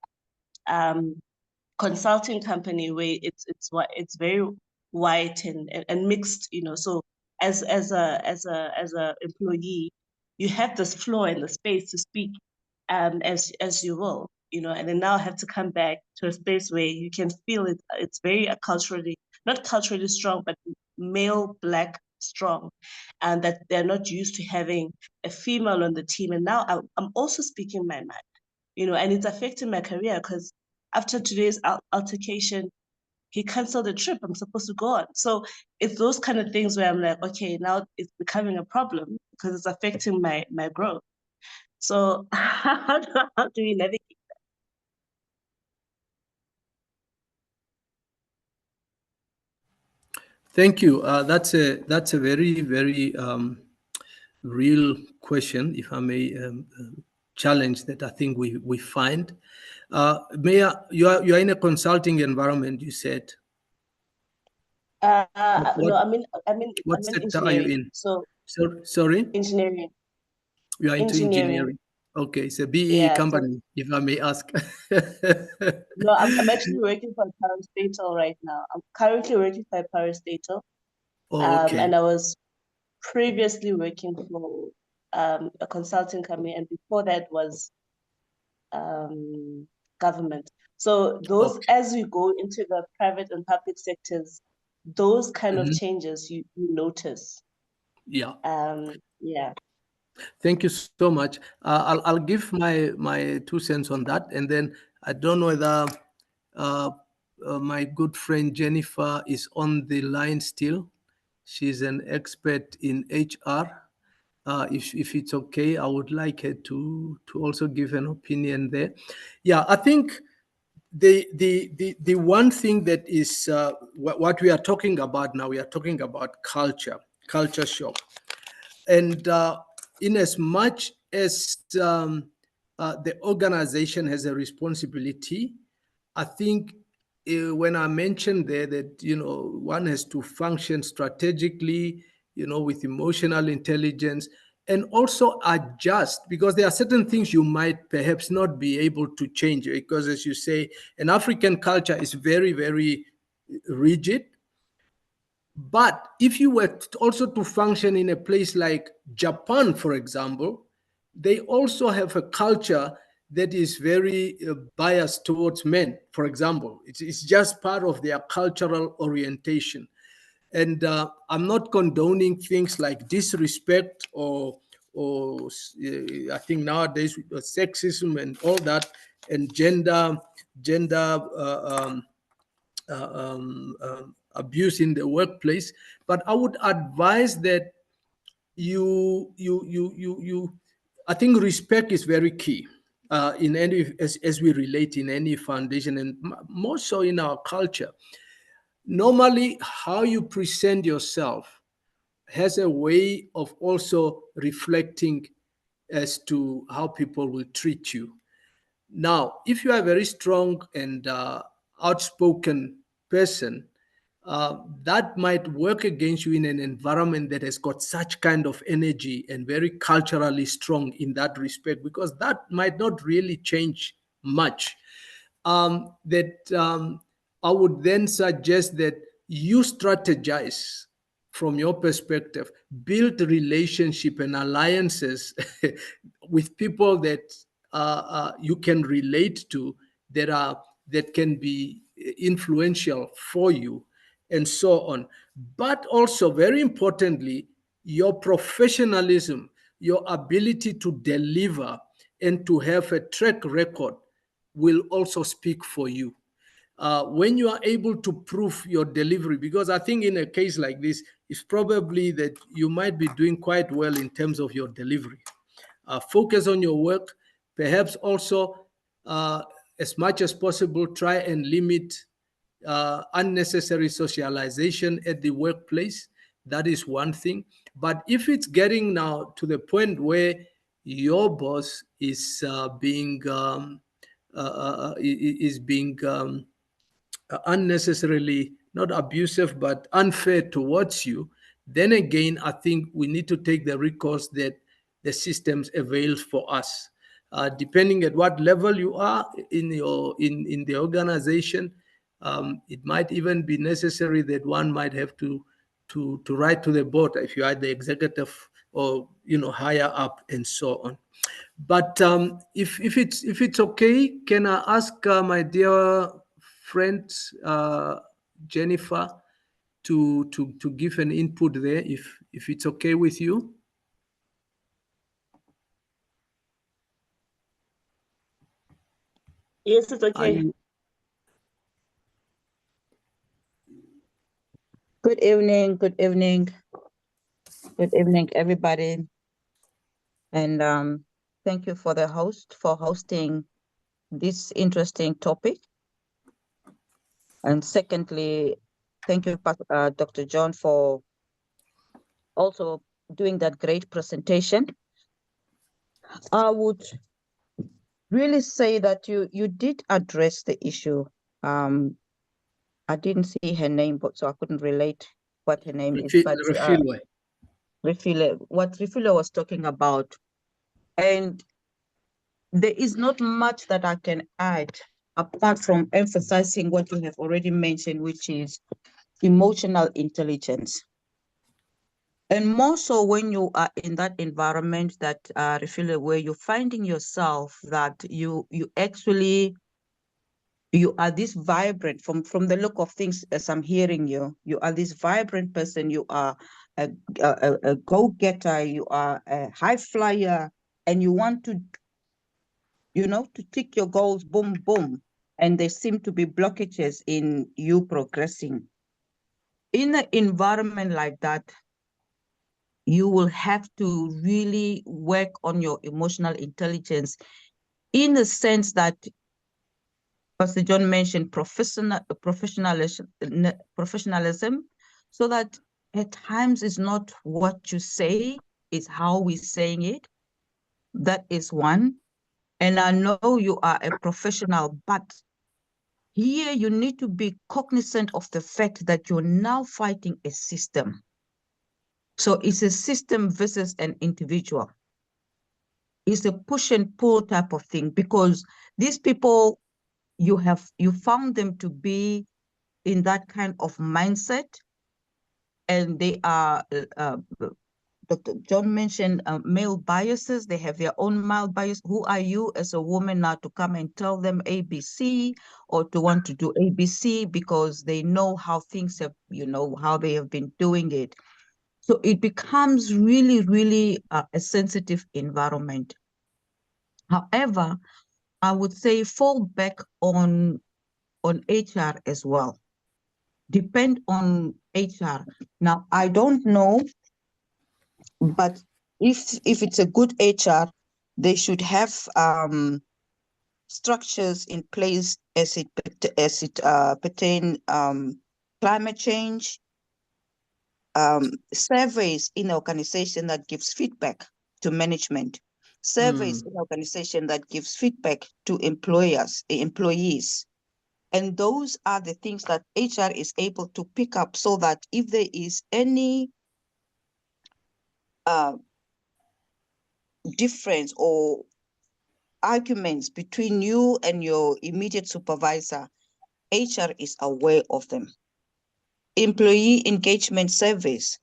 consulting company where it's very white and mixed, so as a employee, you have this floor and the space to speak as you will, and then now I have to come back to a space where you can feel it's very not culturally strong, but male Black strong, and that they're not used to having a female on the team. And now I'm also speaking my mind, and it's affecting my career, because after today's altercation, he canceled the trip I'm supposed to go on. So it's those kind of things where I'm like, okay, now it's becoming a problem because it's affecting my growth. So how do we navigate? Thank you. That's a very, very real question, if I may, challenge that I think we find. Maya, you are in a consulting environment, you said. No, What I'm in sector are you engineering. in? So Sorry? engineering. You are into Engineering. engineering. Okay, it's a BE Yeah. So company, if I may ask. no, I'm actually working for a parastatal right now. I'm currently working for a parastatal. Oh, okay. And I was previously working for a consulting company, and before that was government. So those, Okay. as we go into the private and public sectors, those kind of Mhm. changes you notice. Yeah. Yeah. Thank you so much. I'll give my 2 cents on that, and then I don't know whether uh, my good friend Jennifer is on the line still. She's an expert in HR. If it's okay, I would like her to also give an opinion there. Yeah, I think the one thing that is what we are talking about now, we are talking about culture shock. And in as much as the organization has a responsibility, I think when I mentioned there that one has to function strategically, with emotional intelligence, and also adjust, because there are certain things you might perhaps not be able to change, because as you say, an African culture is very, very rigid. But if you were also to function in a place like Japan, for example, they also have a culture that is very biased towards men, for example. It's just part of their cultural orientation. And I'm not condoning things like disrespect or I think nowadays sexism and all that, and gender abuse in the workplace. But I would advise that you I think respect is very key in any, as we relate in any foundation, and more so in our culture. Normally, how you present yourself has a way of also reflecting as to how people will treat you. Now, if you are a very strong and outspoken person, that might work against you in an environment that has got such kind of energy and very culturally strong in that respect, because that might not really change much. I would then suggest that you strategize from your perspective, build relationship and alliances with people that you can relate to, that can be influential for you, and so on. But also, very importantly, your professionalism, your ability to deliver and to have a track record will also speak for you. When you are able to prove your delivery, because I think in a case like this, it's probably that you might be doing quite well in terms of your delivery. Focus on your work, perhaps also, as much as possible, try and limit unnecessary socialization at the workplace. That is one thing. But if it's getting now to the point where your boss is being unnecessarily not abusive but unfair towards you, then again I think we need to take the recourse that the systems avails for us. Depending at what level you are in the organization, it might even be necessary that one might have to write to the board if you are the executive, or higher up, and so on. But if it's okay, can I ask my dear friend Jennifer to give an input there, if it's okay with you? Yes, it's Are okay. you? Good evening, good evening, good evening, everybody. And thank you for the host for hosting this interesting topic. And secondly, thank you, Dr. John, for also doing that great presentation. I would really say that you did address the issue. I didn't see her name, but so I couldn't relate what her name is. But what Refile was talking about, and there is not much that I can add apart from emphasizing what you have already mentioned, which is emotional intelligence. And more so when you are in that environment that Refile, where you're finding yourself that you actually you are this vibrant from the look of things as I'm hearing you are this vibrant person, you are a go-getter, you are a high flyer, and you want to, to tick your goals, boom, boom. And there seem to be blockages in you progressing. In an environment like that, you will have to really work on your emotional intelligence in the sense that Pastor John mentioned professionalism, so that at times it's not what you say, it's how we're saying it. That is one. And I know you are a professional, but here you need to be cognizant of the fact that you're now fighting a system. So it's a system versus an individual. It's a push and pull type of thing, because these people, you found them to be in that kind of mindset, and they are Dr. John mentioned male biases. They have their own male bias. Who are you as a woman now to come and tell them ABC, or to want to do ABC, because they know how things have, how they have been doing it. So it becomes really, really a sensitive environment. However, I would say fall back on HR as well. Depend on HR. Now, I don't know, but if it's a good HR, they should have structures in place as it pertain climate change, surveys in organization that gives feedback to management, surveys in organization that gives feedback to employees. And those are the things that HR is able to pick up, so that if there is any difference or arguments between you and your immediate supervisor, HR is aware of them. Employee engagement surveys,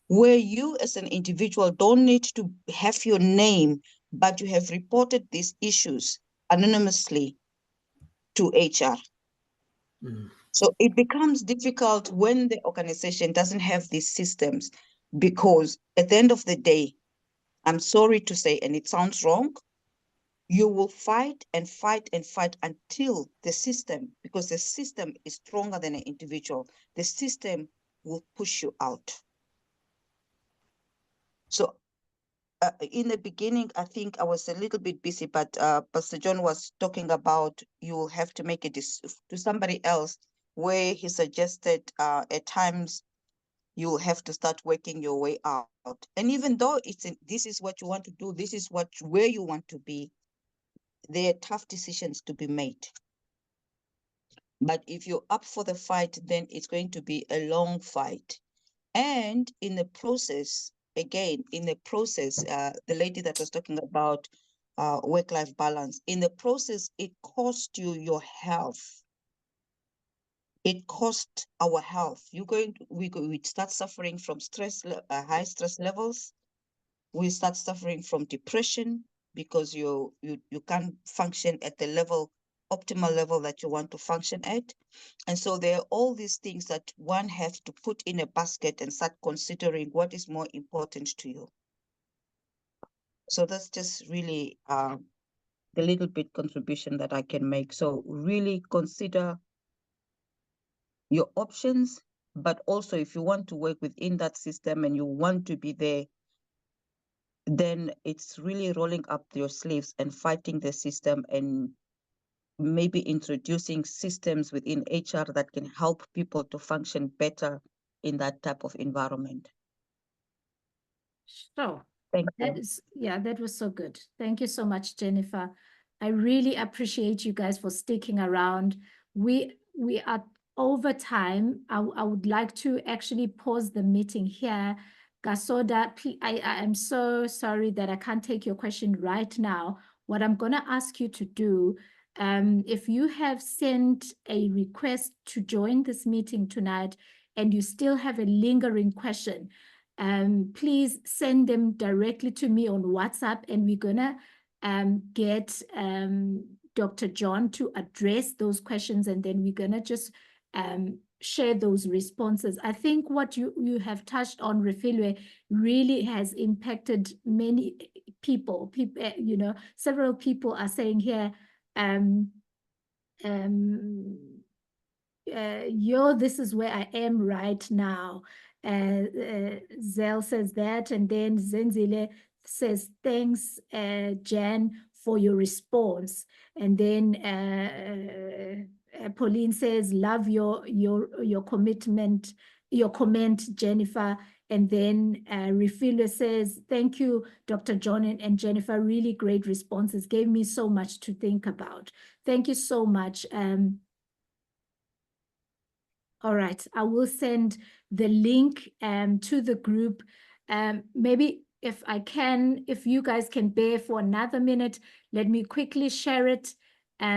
where you as an individual don't need to have your name, but you have reported these issues anonymously to HR. So it becomes difficult when the organization doesn't have these systems, because at the end of the day, I'm sorry to say, and it sounds wrong, you will fight and fight and fight until the system, because the system is stronger than an individual, the system will push you out. So in the beginning, I think I was a little bit busy, but Pastor John was talking about you have to make it to somebody else, where he suggested at times you have to start working your way out. And even though this is what you want to do, this is where you want to be, there are tough decisions to be made. But if you're up for the fight, then it's going to be a long fight. And in the process, again, the lady that was talking about work-life balance, in the process, it cost you your health. It cost our health. We start suffering from high stress levels. We start suffering from depression, because you can't function at the optimal level that you want to function at. And so there are all these things that one has to put in a basket and start considering what is more important to you. So that's just really the little bit contribution that I can make. So really consider your options, but also if you want to work within that system and you want to be there, then it's really rolling up your sleeves and fighting the system, and maybe introducing systems within HR that can help people to function better in that type of environment. So Thank that you. is, yeah, that was so good. Thank you so much, Jennifer. I really appreciate you guys for sticking around. We are over time. I would like to actually pause the meeting here. Gasoda, I am so sorry that I can't take your question right now. What I'm going to ask you to do, if you have sent a request to join this meeting tonight and you still have a lingering question, please send them directly to me on WhatsApp, and we're gonna get Dr. John to address those questions, and then we're gonna just share those responses. I think what you have touched on, Refilwe, really has impacted many people. You know, several people are saying here, yo, this is where I am right now. Zell says that, and then Zenzile says, thanks, Jan, for your response. And then Pauline says, love your commitment, your comment, Jennifer. And then Refilwe says, thank you, Dr. John and Jennifer, really great responses, gave me so much to think about. Thank you so much. All right, I will send the link to the group. Maybe if I can, if you guys can bear for another minute, let me quickly share it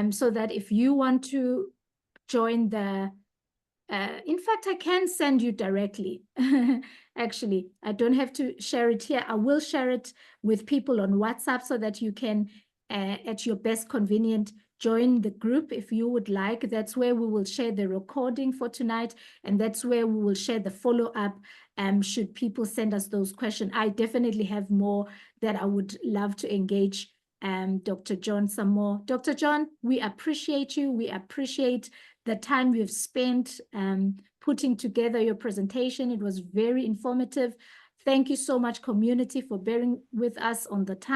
so that if you want to join the, in fact, I can send you directly. Actually, I don't have to share it here. I will share it with people on WhatsApp so that you can, at your best convenient, join the group if you would like. That's where we will share the recording for tonight, and that's where we will share the follow-up should people send us those questions. I definitely have more that I would love to engage Dr. John some more. Dr. John, we appreciate you. We appreciate the time you've spent putting together your presentation. It was very informative. Thank you so much, community, for bearing with us on the time.